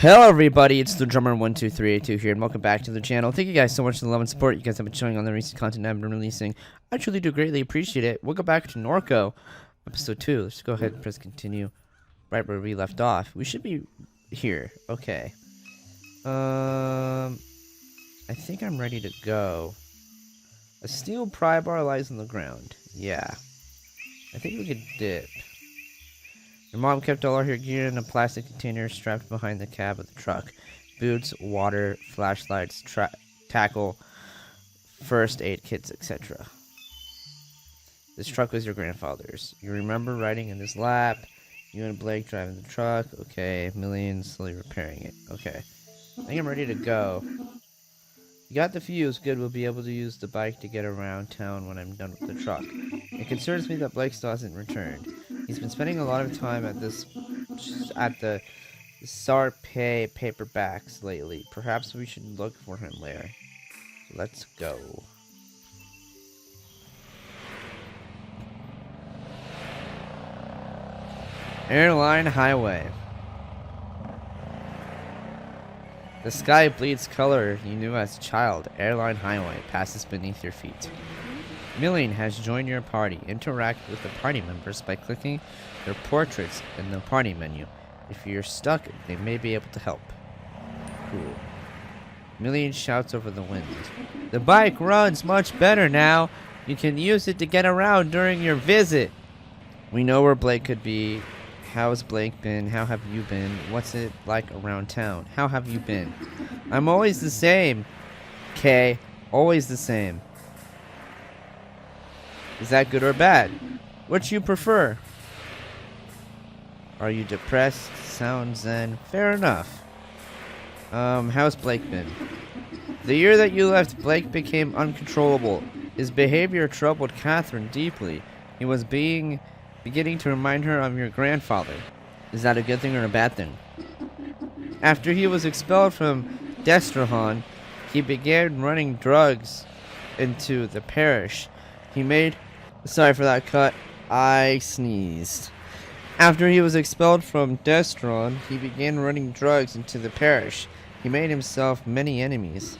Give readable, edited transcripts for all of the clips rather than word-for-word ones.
Hello everybody, it's the drummer 12382 here, and welcome back to the channel. Thank you guys so much for the love and support you guys have been showing on the recent content I've been releasing. I truly do greatly appreciate it. We'll go back to Norco, episode 2. Let's go ahead and press continue right where we left off. We should be here. Okay. I think I'm ready to go. A steel pry bar lies on the ground. Yeah. I think we could dip. Your mom kept all her gear in a plastic container strapped behind the cab of the truck. Boots, water, flashlights, tackle, first aid kits, etc. This truck was your grandfather's. You remember riding in his lap. You and Blake driving the truck. Okay, Million slowly repairing it. Okay. I think I'm ready to go. You got the fuse. Good, we'll be able to use the bike to get around town when I'm done with the truck. It concerns me that Blake still hasn't returned. He's been spending a lot of time at the Sarpe paperbacks lately. Perhaps we should look for him there. Let's go. Airline Highway. The sky bleeds color you knew as a child. Airline Highway passes beneath your feet. Million has joined your party. Interact with the party members by clicking their portraits in the party menu. If you're stuck, they may be able to help. Cool. Million shouts over the wind. The bike runs much better now. You can use it to get around during your visit. We know where Blake could be. How's Blake been? How have you been? What's it like around town? How have you been? I'm always the same. Kay, always the same. Is that good or bad? What you prefer? Are you depressed? Sounds zen. Fair enough. How's Blake been? The year that you left, Blake became uncontrollable. His behavior troubled Catherine deeply. He was beginning to remind her of your grandfather. Is that a good thing or a bad thing? After he was expelled from Destrahan, he began running drugs into the parish. Sorry for that cut. I sneezed. After he was expelled from Destron, he began running drugs into the parish. He made himself many enemies.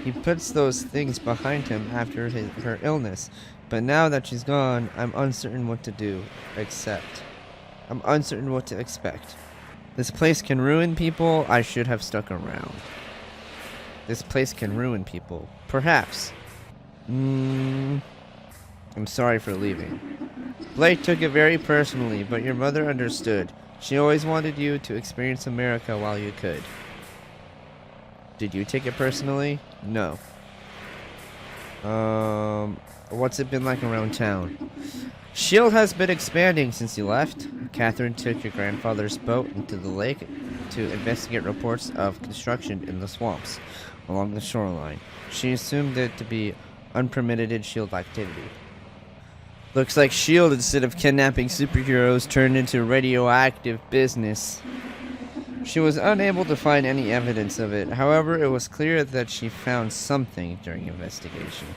He puts those things behind him after her illness. But now that she's gone, I'm uncertain what to do, I'm uncertain what to expect. This place can ruin people. I should have stuck around. This place can ruin people. Perhaps. I'm sorry for leaving. Blake took it very personally, but your mother understood. She always wanted you to experience America while you could. Did you take it personally? No. What's it been like around town? S.H.I.E.L.D. has been expanding since you left. Catherine took your grandfather's boat into the lake to investigate reports of construction in the swamps along the shoreline. She assumed it to be unpermitted S.H.I.E.L.D. activity. Looks like S.H.I.E.L.D. instead of kidnapping superheroes turned into radioactive business. She was unable to find any evidence of it. However, it was clear that she found something during investigation.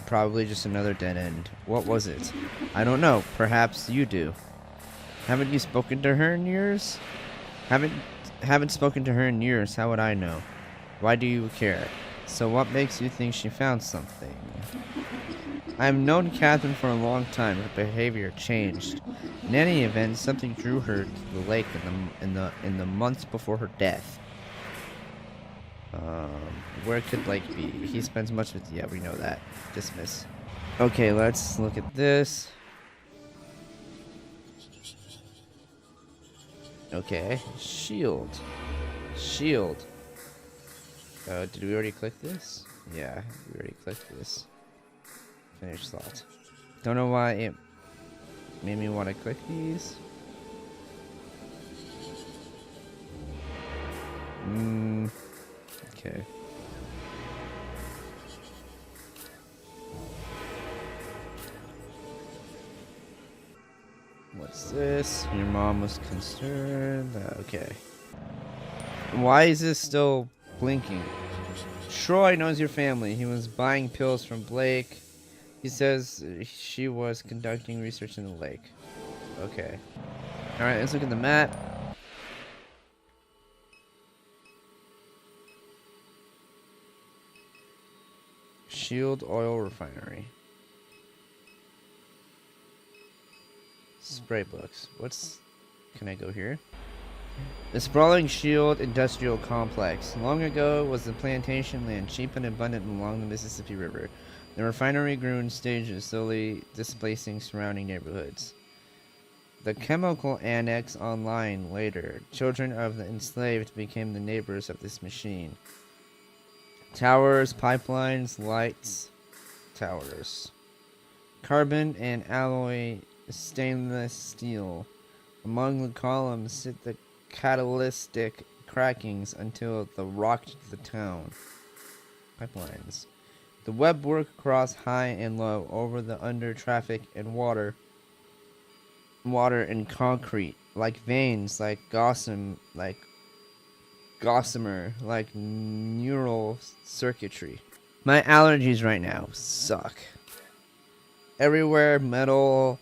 Probably just another dead end. What was it? I don't know. Perhaps you do. Haven't you spoken to her in years? Haven't spoken to her in years. How would I know? Why do you care? So what makes you think she found something? I've known Catherine for a long time. Her behavior changed. In any event, something drew her to the lake in the months before her death. Where could Blake be? He spends much with... Yeah, we know that. Dismiss. Okay, let's look at this. Okay. S.H.I.E.L.D. S.H.I.E.L.D. Did we already click this? Yeah, we already clicked this. Finish thought. Don't know why it made me want to click these. Okay. What's this? Your mom was concerned. Okay. Why is this still blinking? Troy knows your family. He was buying pills from Blake. He says she was conducting research in the lake. Okay. Alright, let's look at the map. Shield Oil Refinery. Spray books. Can I go here? The sprawling Shield Industrial Complex. Long ago was the plantation land, cheap and abundant along the Mississippi River. The refinery grew in stages, slowly displacing surrounding neighborhoods. The chemical annex online later. Children of the enslaved became the neighbors of this machine. Towers, pipelines, lights, towers. Carbon and alloy stainless steel. Among the columns sit the catalytic crackings until the rocked the town. Pipelines. The web work across high and low over the under traffic and water and concrete, like veins, like gossamer, like neural circuitry. My allergies right now suck. Everywhere metal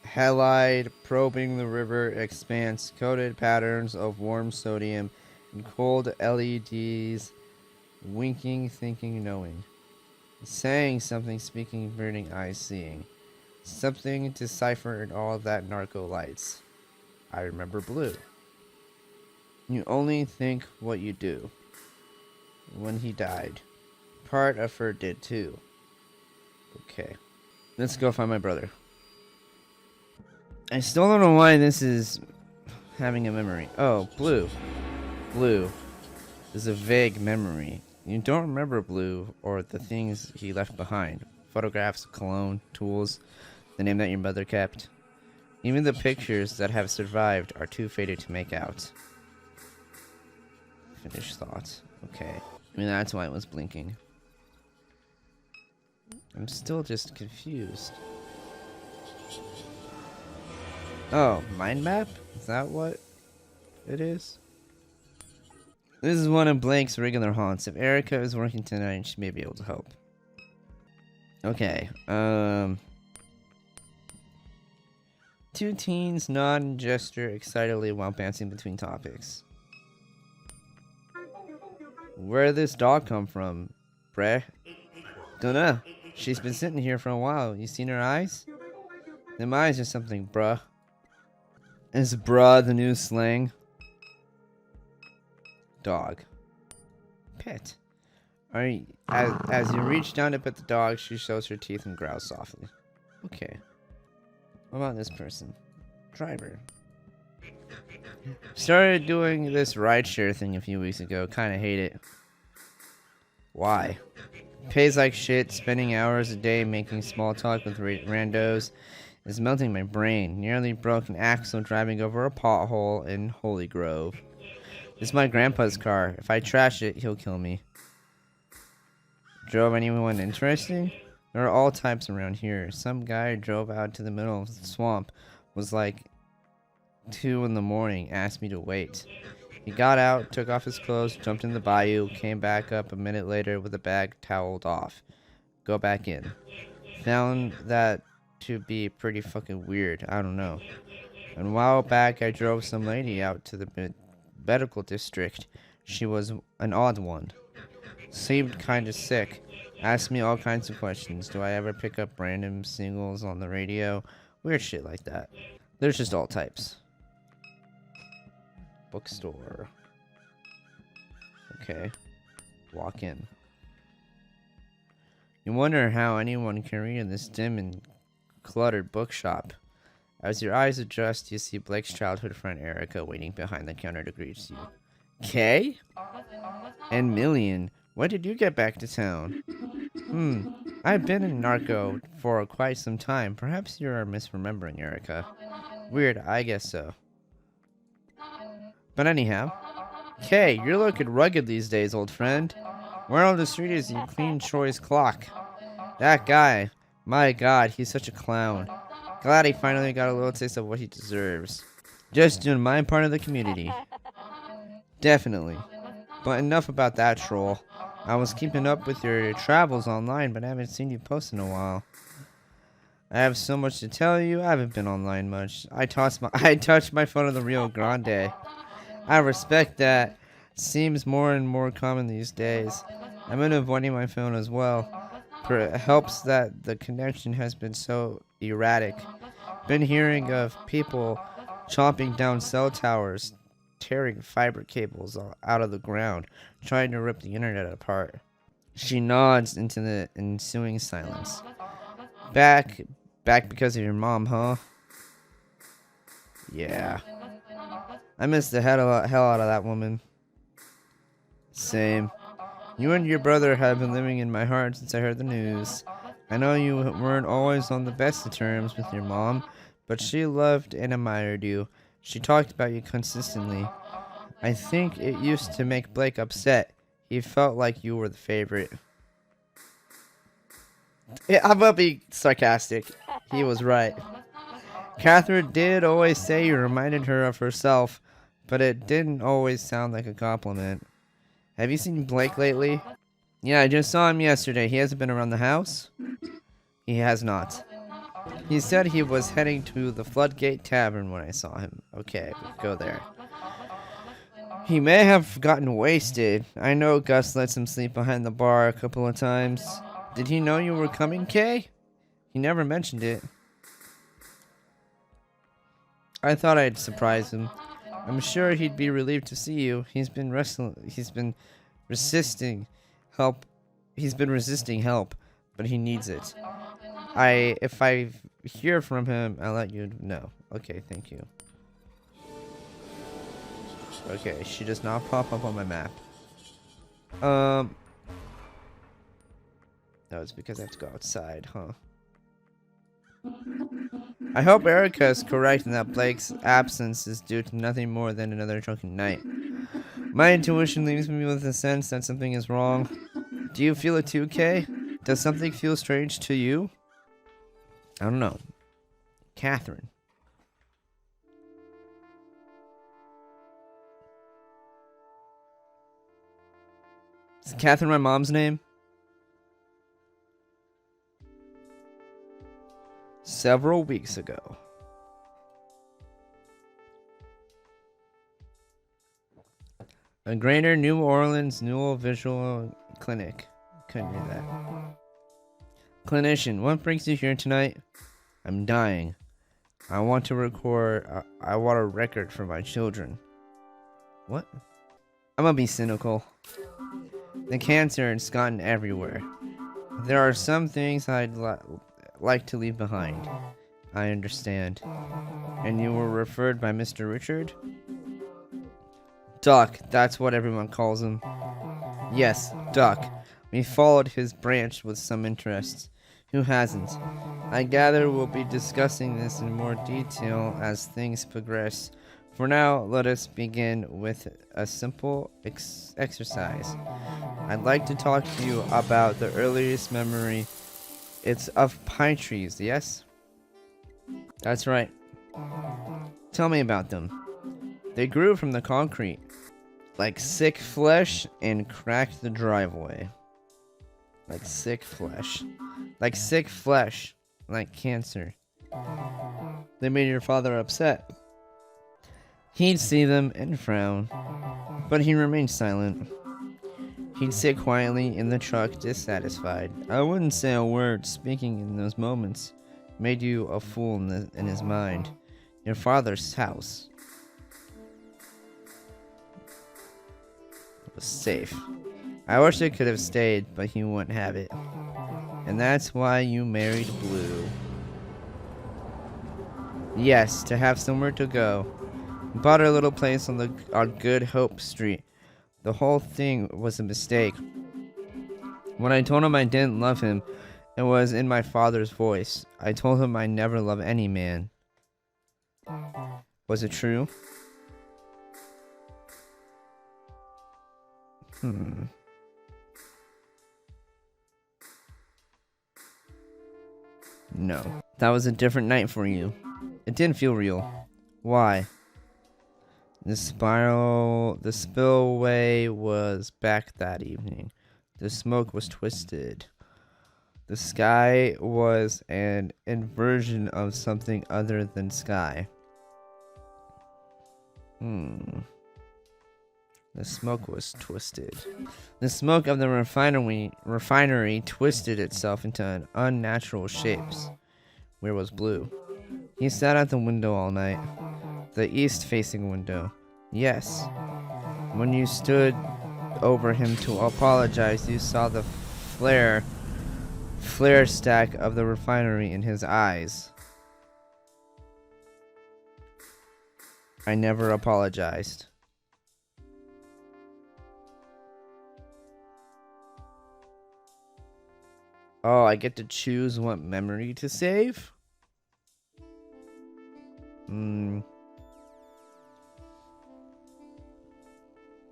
halide probing the river expanse, coated patterns of warm sodium and cold LEDs, winking, thinking, knowing. Saying something, speaking, burning eyes, seeing. Something to decipher in all that narco lights. I remember blue. You only think what you do. When he died. Part of her did too. Okay. Let's go find my brother. I still don't know why this is having a memory. Oh, blue. Blue is a vague memory. You don't remember Blue or the things he left behind. Photographs, cologne, tools, the name that your mother kept. Even the pictures that have survived are too faded to make out. Finished thoughts. Okay. I mean, that's why it was blinking. I'm still just confused. Oh, mind map? Is that what it is? This is one of Blake's regular haunts. If Erica is working tonight, she may be able to help. Okay, two teens nod and gesture excitedly while bouncing between topics. Where did this dog come from, bruh? Dunno. She's been sitting here for a while. You seen her eyes? Them eyes or something, bruh. Is bruh the new slang? Dog. Pet. Alright, as you reach down to pet the dog, she shows her teeth and growls softly. Okay. What about this person? Driver. Started doing this rideshare thing a few weeks ago. Kinda hate it. Why? Pays like shit, spending hours a day making small talk with randos is melting my brain. Nearly broke an axle driving over a pothole in Holy Grove. This is my grandpa's car. If I trash it, he'll kill me. Drove anyone interesting? There are all types around here. Some guy drove out to the middle of the swamp. Was like 2 in the morning. Asked me to wait. He got out, took off his clothes, jumped in the bayou, came back up a minute later with a bag toweled off. Go back in. Found that to be pretty fucking weird. I don't know. And a while back, I drove some lady out to the medical district. She was an odd one. Seemed kinda sick. Asked me all kinds of questions. Do I ever pick up random singles on the radio? Weird shit like that. There's just all types. Bookstore. Okay. Walk in. You wonder how anyone can read in this dim and cluttered bookshop. As your eyes adjust, you see Blake's childhood friend Erica waiting behind the counter to greet you. Kay? And Million, when did you get back to town? I've been in Norco for quite some time. Perhaps you're misremembering, Erica. Weird, I guess so. But anyhow, Kay, you're looking rugged these days, old friend. Where on the street is your clean choice clock? That guy, my god, he's such a clown. Glad he finally got a little taste of what he deserves. Just doing my part of the community. Definitely. But enough about that, troll. I was keeping up with your travels online, but I haven't seen you post in a while. I have so much to tell you. I haven't been online much. I touched my phone on the Rio Grande. I respect that. Seems more and more common these days. I've been avoiding my phone as well. Helps that the connection has been so erratic. Been hearing of people chopping down cell towers, tearing fiber cables out of the ground, trying to rip the internet apart. She nods into the ensuing silence. Back because of your mom, huh? Yeah. I miss the hell out of that woman. Same. You and your brother have been living in my heart since I heard the news. I know you weren't always on the best of terms with your mom, but she loved and admired you. She talked about you consistently. I think it used to make Blake upset. He felt like you were the favorite. Yeah, I'm gonna be sarcastic. He was right. Catherine did always say you reminded her of herself, but it didn't always sound like a compliment. Have you seen Blake lately? Yeah, I just saw him yesterday. He hasn't been around the house? He has not. He said he was heading to the Floodgate Tavern when I saw him. Okay, we'll go there. He may have gotten wasted. I know Gus lets him sleep behind the bar a couple of times. Did he know you were coming, Kay? He never mentioned it. I thought I'd surprise him. I'm sure he'd be relieved to see you. He's been resisting help. He's been resisting help, but he needs it. If I hear from him, I'll let you know. Okay, thank you. Okay, she does not pop up on my map. No, it's because I have to go outside, huh? I hope Erica is correct in that Blake's absence is due to nothing more than another drunken night. My intuition leaves me with a sense that something is wrong. Do you feel it too, Kay? Does something feel strange to you? I don't know. Catherine. Is Catherine my mom's name? Several weeks ago. A Greater New Orleans Neurovisual Clinic. Couldn't do that. Clinician, what brings you here tonight? I'm dying. I want to record. I want a record for my children. What? I'm gonna be cynical. The cancer has gotten everywhere. There are some things I'd like to leave behind. I understand. And you were referred by Mr. Richard? Duck, that's what everyone calls him. Yes, Duck. We followed his branch with some interest. Who hasn't? I gather we'll be discussing this in more detail as things progress. For now, let us begin with a simple exercise. I'd like to talk to you about the earliest memory. It's of pine trees, yes? That's right. Tell me about them. They grew from the concrete, like sick flesh, and cracked the driveway. Like sick flesh. Like sick flesh. Like cancer. They made your father upset. He'd see them and frown, but he remained silent. He'd sit quietly in the truck, dissatisfied. I wouldn't say a word. Speaking in those moments made you a fool in his mind. Your father's house was safe. I wish it could have stayed, but he wouldn't have it. And that's why you married Blue. Yes, to have somewhere to go. Bought a little place on Good Hope Street. The whole thing was a mistake. When I told him I didn't love him, it was in my father's voice. I told him I never love any man. Was it true? No. That was a different night for you. It didn't feel real. Why? The spillway was back that evening. The smoke was twisted. The sky was an inversion of something other than sky. The smoke was twisted. The smoke of the refinery twisted itself into unnatural shapes. Where was Blue? He sat at the window all night. The east-facing window. Yes. When you stood over him to apologize, you saw the flare stack of the refinery in his eyes. I never apologized. Oh, I get to choose what memory to save?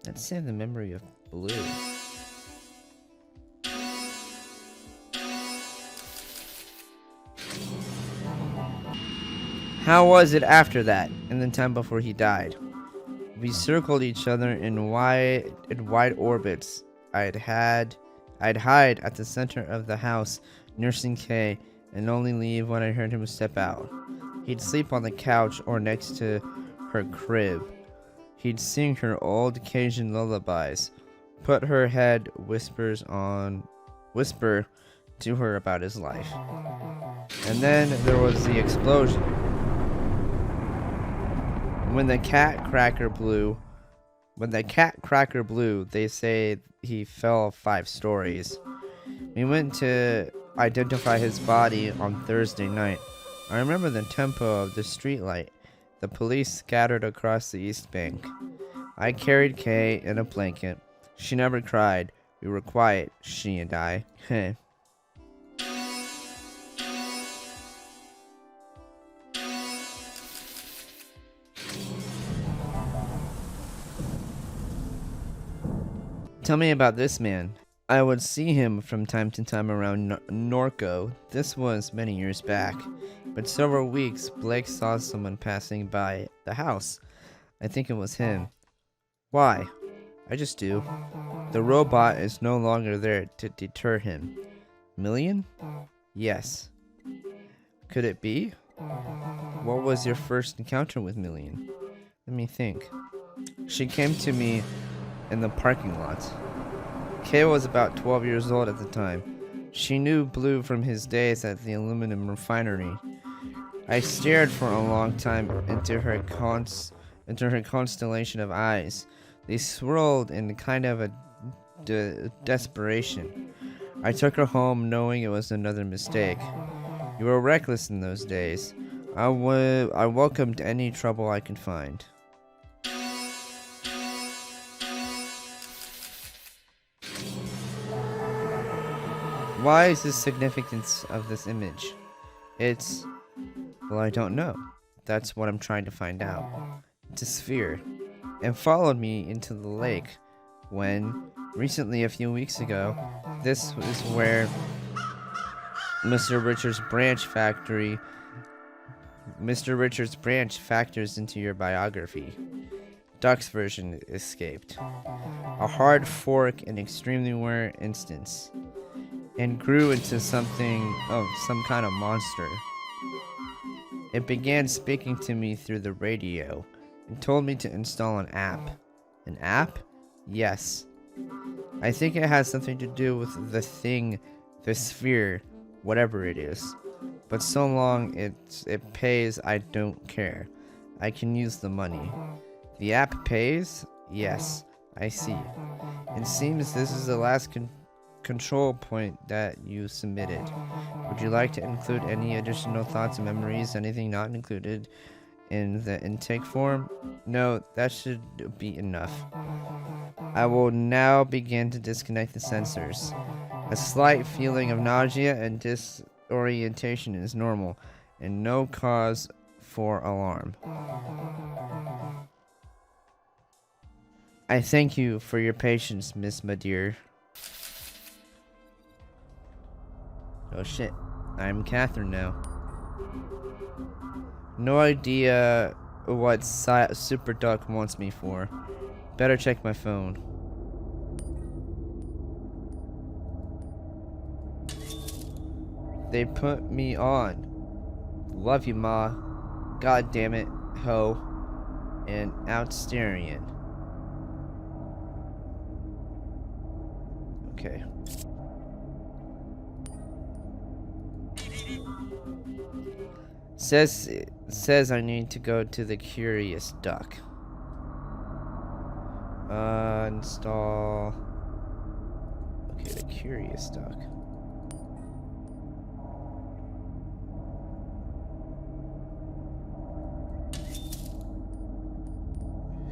Let's save the memory of Blue. How was it after that, in the time before he died? We circled each other in wide orbits. I'd hide at the center of the house, nursing Kay, and only leave when I heard him step out. He'd sleep on the couch or next to her crib. He'd sing her old Cajun lullabies, put her head whisper to her about his life. And then there was the explosion. When the cat cracker blew, they say he fell 5 stories. We went to identify his body on Thursday night. I remember the tempo of the streetlight. The police scattered across the East Bank. I carried Kay in a blanket. She never cried. We were quiet, she and I. Tell me about this man. I would see him from time to time around Norco. This was many years back. But several weeks, Blake saw someone passing by the house. I think it was him. Why? I just do. The robot is no longer there to deter him. Million? Yes. Could it be? What was your first encounter with Million? Let me think. She came to me in the parking lot. Kay was about 12 years old at the time. She knew Blue from his days at the aluminum refinery. I stared for a long time into her constellation of eyes. They swirled in kind of a desperation. I took her home knowing it was another mistake. You were reckless in those days. I welcomed any trouble I could find. Why is the significance of this image? Well, I don't know. That's what I'm trying to find out. It's a sphere. And followed me into the lake when, recently a few weeks ago, this is where Mr. Richards' branch factors into your biography. Duck's version escaped. A hard fork in extremely rare instance. And grew into some kind of monster. It began speaking to me through the radio and told me to install an app. An app? Yes. I think it has something to do with the thing, the sphere, whatever it is. But so long it pays, I don't care. I can use the money. The app pays? Yes, I see. It seems this is the last control point that you submitted. Would you like to include any additional thoughts and memories, anything not included in the intake form? No, that should be enough. I will now begin to disconnect the sensors. A slight feeling of nausea and disorientation is normal, and no cause for alarm. I thank you for your patience, Miss Madeir. Oh shit, I'm Catherine now. No idea what Super Duck wants me for. Better check my phone. They put me on. Love you, Ma. God damn it, ho. And Outstarian. Okay. Says I need to go to the Curious Duck. Install. Okay, the Curious Duck.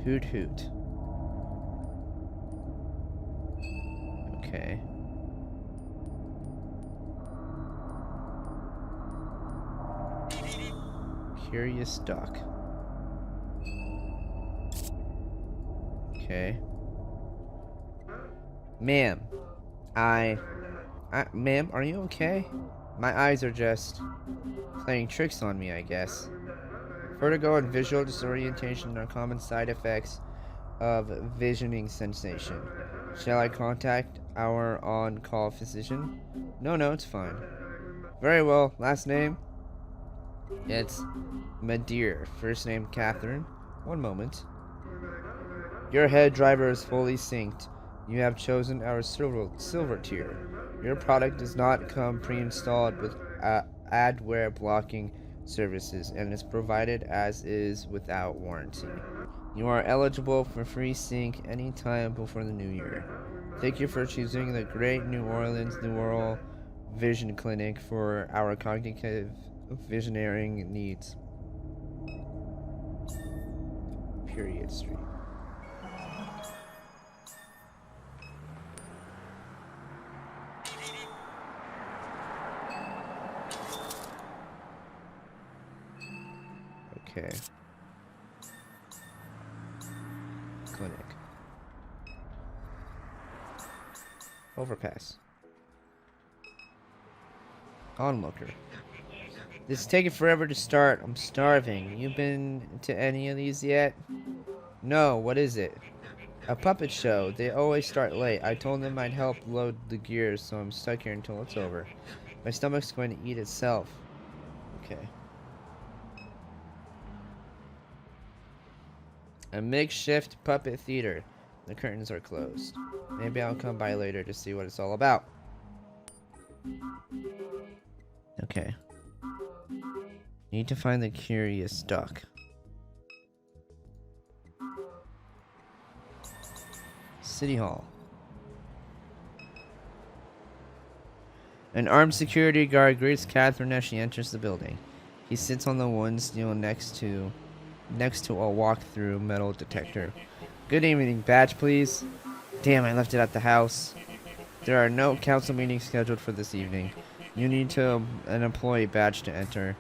Hoot hoot. Okay. Curious Duck. Okay. Ma'am. Ma'am, are you okay? My eyes are just playing tricks on me, I guess. Vertigo and visual disorientation are common side effects of visioning sensation. Shall I contact our on-call physician? No, it's fine. Very well. Last name? It's Madeir. First name Catherine. One moment. Your head driver is fully synced. You have chosen our silver tier. Your product does not come pre-installed with adware blocking services and is provided as is without warranty. You are eligible for free sync anytime before the new year. Thank you for choosing the Great New Orleans Neural Vision Clinic for our cognitive visioneering needs. Period Street. Okay. Clinic. Overpass. Onlooker. This is taking forever to start. I'm starving. You been to any of these yet? No, what is it? A puppet show. They always start late. I told them I'd help load the gears, so I'm stuck here until it's over. My stomach's going to eat itself. Okay. A makeshift puppet theater. The curtains are closed. Maybe I'll come by later to see what it's all about. Okay. Need to find the Curious Duck. City Hall. An armed security guard greets Catherine as she enters the building. He sits on the wooden stool next to a walk-through metal detector. Good evening, badge please. Damn, I left it at the house. There are no council meetings scheduled for this evening. You need an employee badge to enter.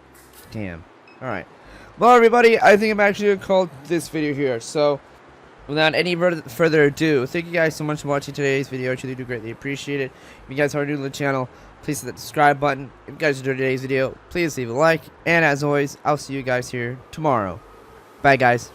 Damn. Alright. Well, everybody, I think I'm actually going to call this video here. So, without any further ado, thank you guys so much for watching today's video. I truly do greatly appreciate it. If you guys are new to the channel, please hit that subscribe button. If you guys enjoyed today's video, please leave a like. And as always, I'll see you guys here tomorrow. Bye, guys.